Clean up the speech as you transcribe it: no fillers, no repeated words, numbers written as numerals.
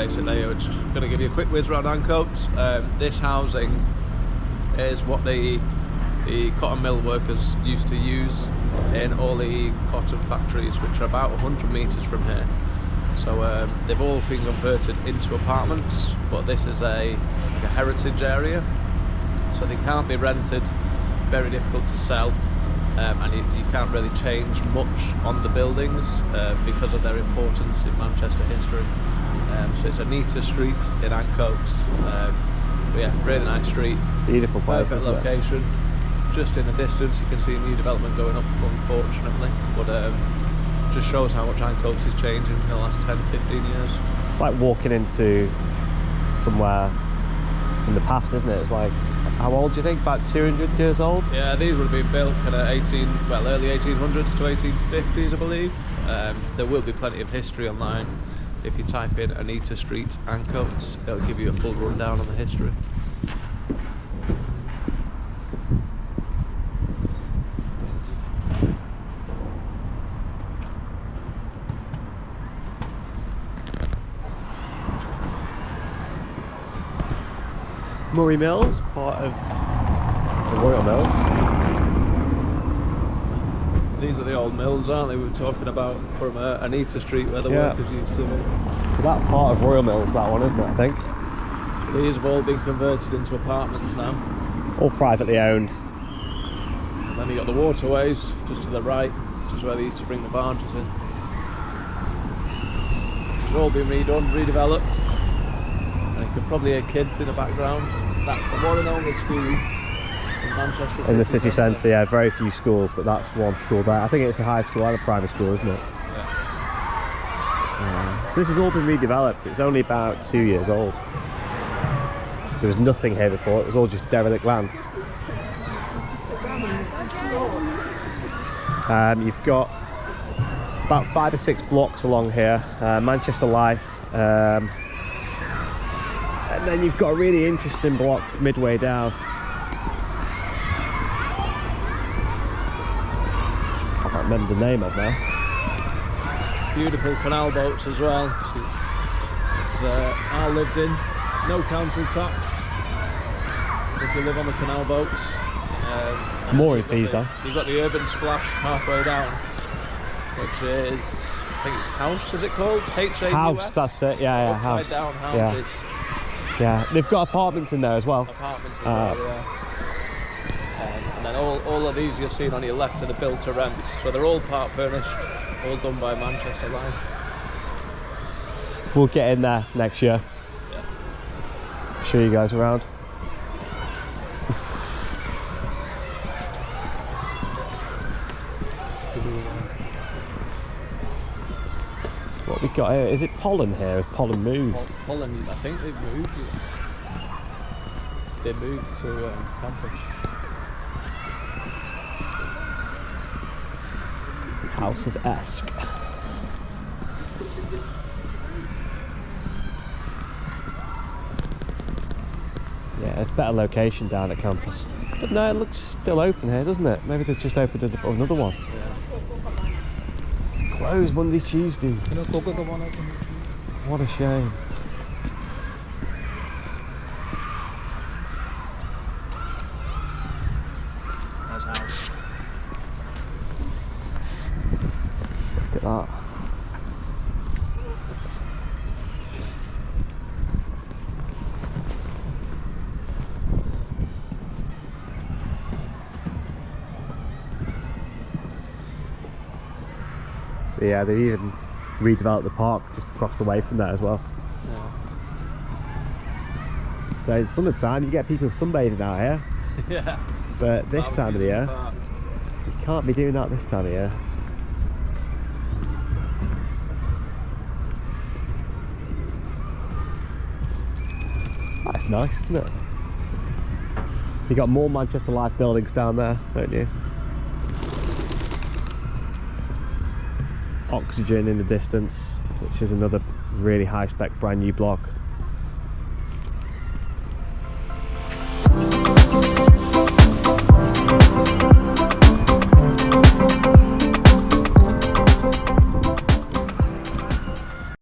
basically. I'm just going to give you a quick whiz around Ancoats. This housing is what the cotton mill workers used to use in all the cotton factories, which are about 100 metres from here. So they've all been converted into apartments, but this is a heritage area, so they can't be rented, very difficult to sell, and you can't really change much on the buildings because of their importance in Manchester history. So it's a neater street in Ancoats. Yeah, really nice street. Beautiful place, perfect isn't location. It? Just in the distance you can see a new development going up, unfortunately, but just shows how much Ancoats is changing in the last 10-15 years. It's like walking into somewhere from the past, isn't it? It's like, how old do you think? About 200 years old? Yeah, these would have been built kind of early 1800s to 1850s, I believe. There will be plenty of history online. If you type in Anita Street Ancoats, it'll give you a full rundown on the history. Murray Mills, part of the Royal Mills. These are the old mills, aren't they? We were talking about from Anita Street, where the workers used to live. So that's part of Royal Mills, that one, isn't it, I think? These have all been converted into apartments now. All privately owned. And then you got the waterways just to the right, which is where they used to bring the barges in. It's all been redone, redeveloped. And you could probably hear kids in the background. That's the one and only school in Manchester City. In the city centre, yeah, very few schools, but that's one school there. I think it's a high school and a primary school, isn't it? Yeah. So this has all been redeveloped. It's only about 2 years old. There was nothing here before, it was all just derelict land. You've got about 5 or 6 blocks along here, Manchester Life, and then you've got a really interesting block midway down. I can't remember the name of now. Beautiful canal boats as well. It's all lived in, no council tax if you live on the canal boats. Mooring fees though. You've got the urban splash halfway down, which is, I think it's House, is it called? H-A-U-S? House, that's it, yeah, Upside House. down houses. Yeah, they've got apartments in there as well. Apartments as well, yeah. And then all of these you're seeing on your left are the built to rents, so they're all part furnished, all done by Manchester Life. We'll get in there next year. Yeah. Show you guys around. So what we got here, is it pollen here? Has pollen moved? Pollen, I think they've moved. They moved to campus. House of Esk. Yeah, a better location down at campus. But no, it looks still open here, doesn't it? Maybe they've just opened another one. Yeah. Closed Monday, Tuesday. What a shame. That's House. Look at that. So yeah, they've even redeveloped the park just across the way from there as well. Yeah. So in summertime you get people sunbathing out here. Yeah. But this time of the year, you can't be doing that this time of year. That's nice, isn't it? You got more Manchester Life buildings down there, don't you? Oxygen in the distance, which is another really high spec brand new block.